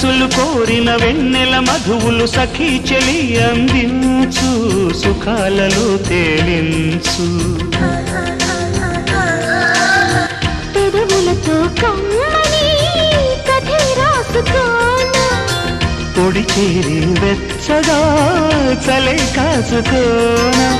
మనసులు కోరిన వెన్నెల మధువులు సఖీ చెలి అందించు సుఖాలలో తేలించు పెదవులతో కమ్మని కథే రాసుకోనా పొడి చేరి వెచ్చగా చలే కాసుకోనా